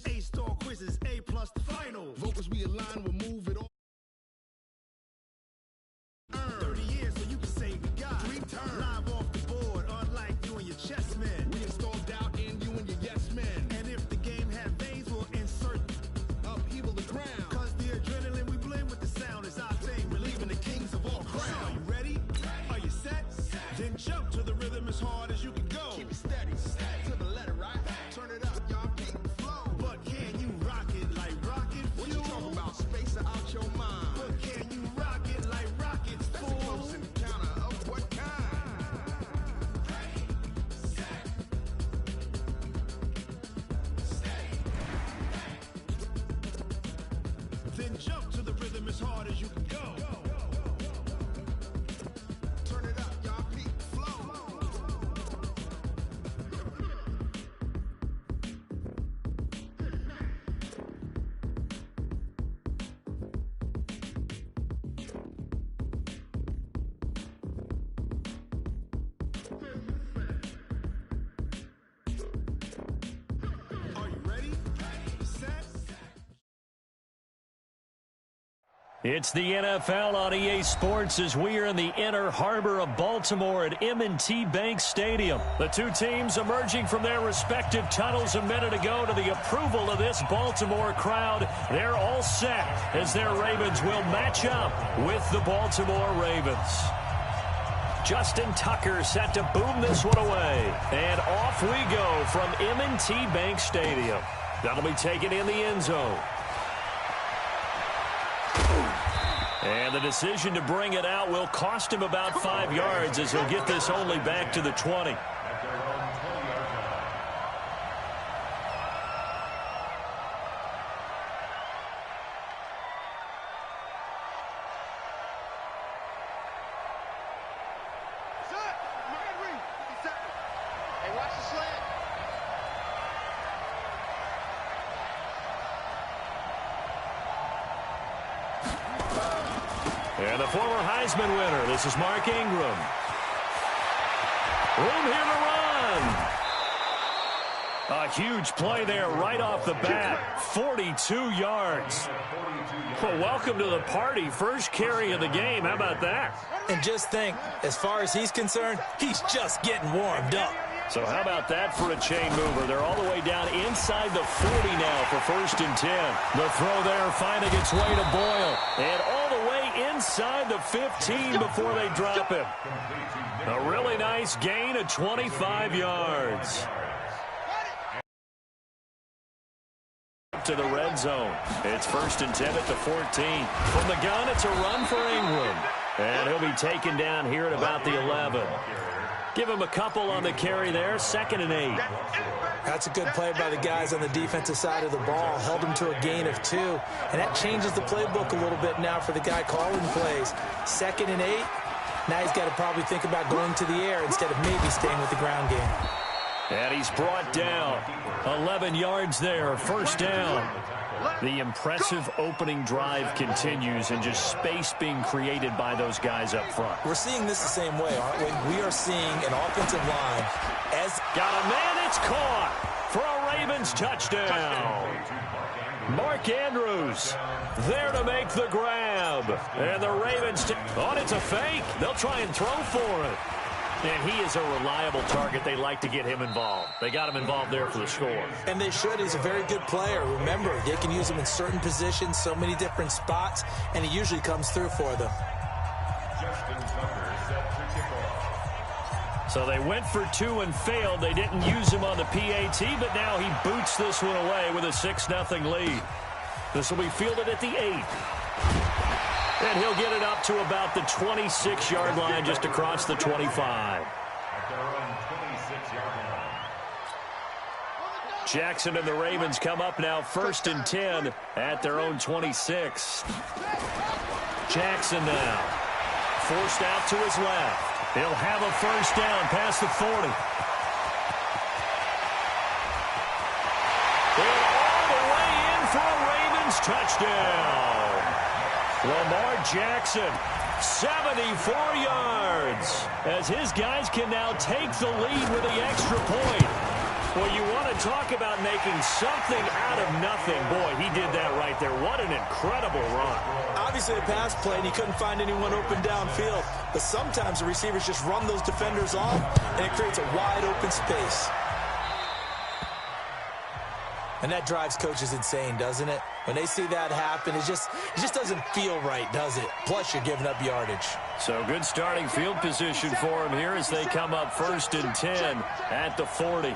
finals. A-star quizzes, A+ the finals. Vocals we align, we'll move it all. 30 years so you can say goodbye. 3 turns. Live off the board, unlike you and your chess men. We install doubt in you and your yes men. And if the game had veins, we'll insert upheaval the crown. Cause the adrenaline we blend with the sound is our thing. Relieving the kings of all crowns. So are you ready? Are you set? Then jump to the rhythm as hard as you can go. Keep it steady. To the letter, right? Turn it up, y'all. Beat the flow. But can you rock it like rocket fuel? What you talking about? Space out your mind. But can you rock it like rockets, fool? That's a close encounter of what kind? Ready, set, stay. Then jump to the rhythm as hard as you can go. Turn it up, y'all. Beat the flow. Are you ready? Set. It's the NFL on EA Sports as we are in the inner harbor of Baltimore at M&T Bank Stadium. The two teams emerging from their respective tunnels a minute ago to the approval of this Baltimore crowd. They're all set as their Ravens will match up with the Baltimore Ravens. Justin Tucker set to boom this one away. And off we go from M&T Bank Stadium. That'll be taken in the end zone. And the decision to bring it out will cost him about 5 yards as he'll get this only back to the 20. Hey, watch the slant. And the former Heisman winner, this is Mark Ingram. Room here to run. A huge play there right off the bat. 42 yards. Well, welcome to the party. First carry of the game. How about that? And just think, as far as he's concerned, he's just getting warmed up. So how about that for a chain mover? They're all the way down inside the 40 now for 1st and 10. The throw there finding its way to Boyle. And all the way inside the 15 before they drop him. A really nice gain of 25 yards. To the red zone. It's 1st and 10 at the 14. From the gun, it's a run for Ingram. And he'll be taken down here at about the 11. Give him a couple on the carry there. 2nd and 8. That's a good play by the guys on the defensive side of the ball. Held him to a gain of 2. And that changes the playbook a little bit now for the guy calling plays. 2nd and 8. Now he's got to probably think about going to the air instead of maybe staying with the ground game. And he's brought down 11 yards there. 1st down. The impressive opening drive continues and just space being created by those guys up front. We're seeing this the same way, aren't we? We are seeing an offensive line as... Got a man, it's caught for a Ravens touchdown. Mark Andrews there to make the grab. And the Ravens... it's a fake. They'll try and throw for it. And he is a reliable target. They like to get him involved. They got him involved there for the score. And they should. He's a very good player. Remember, they can use him in certain positions, so many different spots, and he usually comes through for them. So they went for 2 and failed. They didn't use him on the PAT, but now he boots this one away with a 6-0 lead. This will be fielded at the 8. And he'll get it up to about the 26-yard line, just across the 25. Jackson and the Ravens come up now 1st and 10 at their own 26. Jackson now forced out to his left. He'll have a 1st down past the 40. And all the way in for a Ravens touchdown. Lamar Jackson, 74 yards, as his guys can now take the lead with the extra point. Well, you want to talk about making something out of nothing. Boy, he did that right there. What an incredible run. Obviously a pass play, and he couldn't find anyone open downfield. But sometimes the receivers just run those defenders off, and it creates a wide open space. And that drives coaches insane, doesn't it? When they see that happen, it just doesn't feel right, does it? Plus, you're giving up yardage. So good starting field position for him here as they come up 1st and 10 at the 40.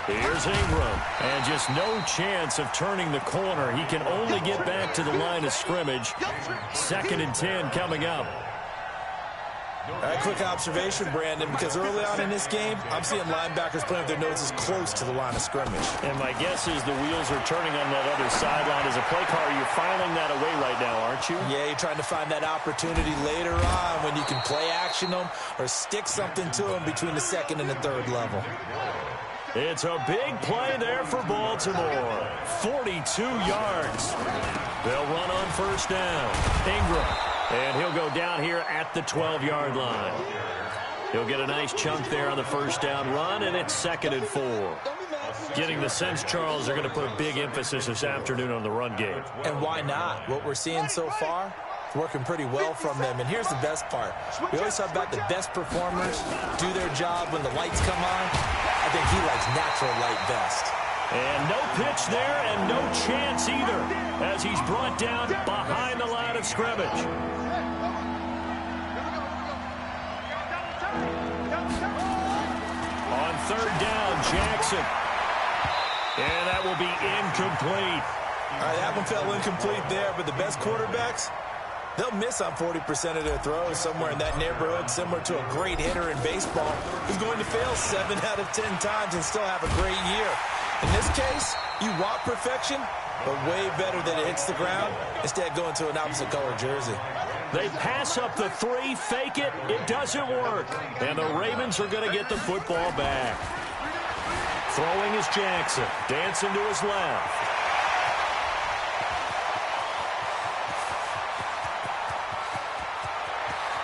Here's Ingram, and just no chance of turning the corner. He can only get back to the line of scrimmage. 2nd and 10 coming up. A quick observation, Brandon, because early on in this game, I'm seeing linebackers playing with their noses close to the line of scrimmage. And my guess is the wheels are turning on that other sideline. As a play caller, you're filing that away right now, aren't you? Yeah, you're trying to find that opportunity later on when you can play action them or stick something to them between the 2nd and the 3rd level. It's a big play there for Baltimore. 42 yards. They'll run on 1st down. Ingram. And he'll go down here at the 12-yard line. He'll get a nice chunk there on the 1st down run, and it's 2nd and 4. Getting the sense, Charles, they're going to put a big emphasis this afternoon on the run game. And why not? What we're seeing so far, it's working pretty well from them. And here's the best part. We always talk about the best performers do their job when the lights come on. I think he likes natural light best. And no pitch there and no chance either as he's brought down behind the line of scrimmage. On 3rd down, Jackson. And that will be incomplete. All right, that one fell incomplete there, but the best quarterbacks, they'll miss on 40% of their throws, somewhere in that neighborhood, similar to a great hitter in baseball who's going to fail 7 out of 10 times and still have a great year. In this case, you want perfection, but way better that it hits the ground instead of going to an opposite color jersey. They pass up the 3, fake it, it doesn't work. And the Ravens are going to get the football back. Throwing is Jackson, dancing to his left.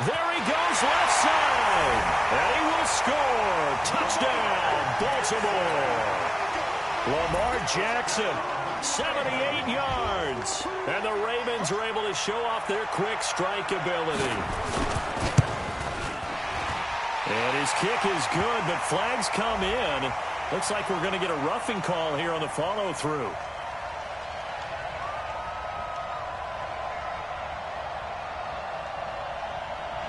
There he goes, left side. And he will score. Touchdown, Baltimore. Lamar Jackson, 78 yards. And the Ravens are able to show off their quick strike ability. And his kick is good, but flags come in. Looks like we're going to get a roughing call here on the follow-through.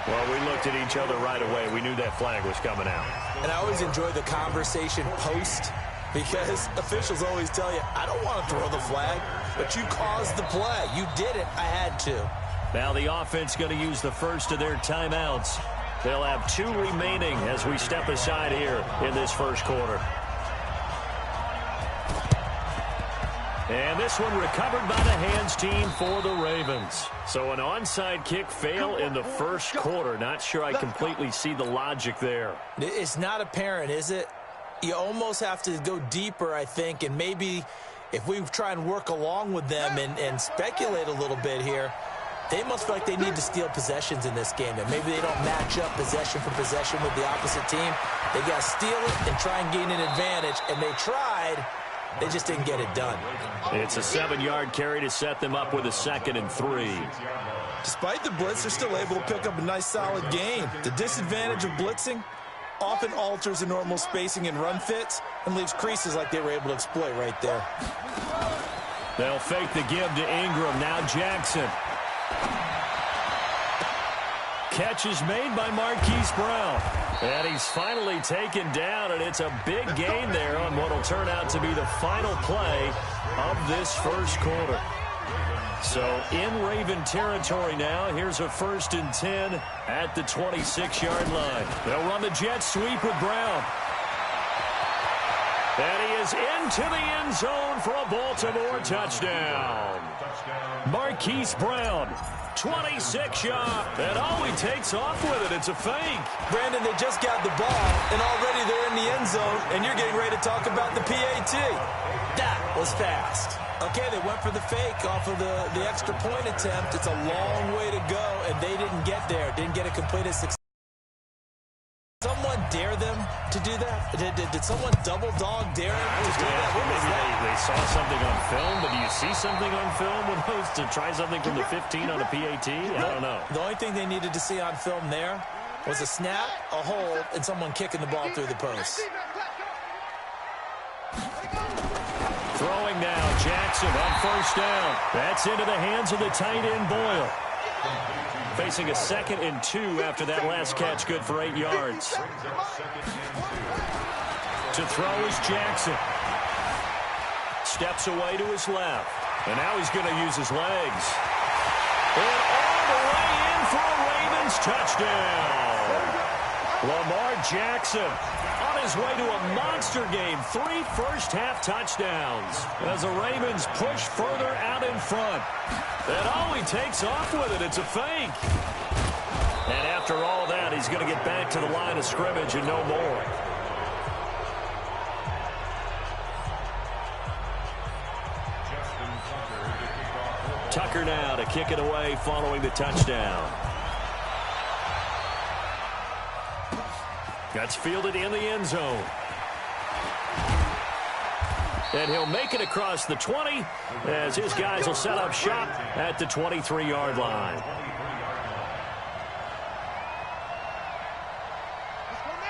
Well, we looked at each other right away. We knew that flag was coming out. And I always enjoy the conversation post, because officials always tell you, I don't want to throw the flag, but you caused the play. You did it. I had to. Now the offense going to use the first of their timeouts. They'll have 2 remaining as we step aside here in this first quarter. And this one recovered by the hands team for the Ravens. So an onside kick fail in the first quarter. Not sure I completely see the logic there. It's not apparent, is it? You almost have to go deeper, I think, and maybe if we try and work along with them and speculate a little bit here, they must feel like they need to steal possessions in this game. And maybe they don't match up possession for possession with the opposite team. They got to steal it and try and gain an advantage. And they tried. They just didn't get it done. It's a 7-yard carry to set them up with a 2nd and 3. Despite the blitz, they're still able to pick up a nice, solid gain. The disadvantage of blitzing often alters the normal spacing and run fits and leaves creases like they were able to exploit right there. They'll fake the give to Ingram. Now Jackson. Catch is made by Marquise Brown. And he's finally taken down, and it's a big gain there on what will turn out to be the final play of this first quarter. So in Raven territory now, here's a 1st and 10 at the 26-yard line. They'll run the jet sweep with Brown. And he is into the end zone for a Baltimore touchdown. Marquise Brown, 26 yards, and he takes off with it. It's a fake. Brandon, they just got the ball, and already they're in the end zone, and you're getting ready to talk about the PAT. That was fast. Okay, they went for the fake off of the extra point attempt. It's a long way to go, and they didn't get there. Didn't get a completed success. Someone dare them to do that? Did someone double dog dare them to do that? Maybe they saw something on film, but do you see something on film with those to try something from the 15 on a PAT? I don't know. The only thing they needed to see on film there was a snap, a hold, and someone kicking the ball through the post. Throwing now, Jackson on first down. That's into the hands of the tight end, Boyle. Facing a 2nd and 2 after that last catch, good for 8 yards. To throw is Jackson. Steps away to his left. And now he's going to use his legs. And all the way in for a Ravens touchdown. Lamar Jackson on his way to a monster game. 3 first-half touchdowns as the Ravens push further out in front. And all he takes off with it, it's a fake. And after all that, he's going to get back to the line of scrimmage and no more. Tucker now to kick it away following the touchdown. That's fielded in the end zone. And he'll make it across the 20 as his guys will set up shop at the 23-yard line.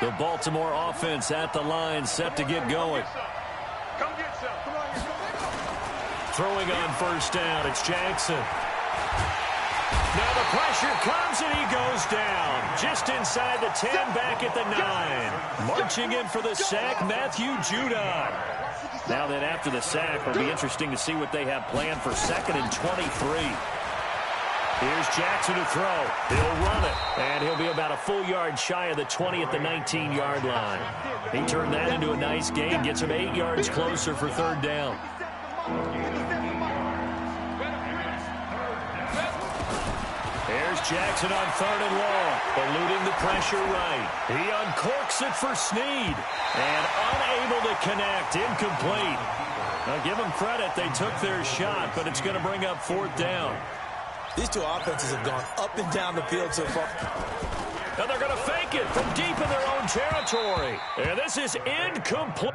The Baltimore offense at the line set to get going. Throwing on first down, it's Jackson. Now the pressure comes and he goes down. Just inside the 10, back at the 9. Marching in for the sack, Matthew Judon. Now then after the sack, it'll be interesting to see what they have planned for 2nd and 23. Here's Jackson to throw. He'll run it. And he'll be about a full yard shy of the 20 at the 19-yard line. He turned that into a nice gain. Gets him 8 yards closer for 3rd down. Here's Jackson on 3rd and long. Eluding the pressure right. He uncorks it for Snead. And unable to connect. Incomplete. Now give them credit. They took their shot, but it's going to bring up 4th down. These two offenses have gone up and down the field so far. And they're going to fake it from deep in their own territory. And this is incomplete.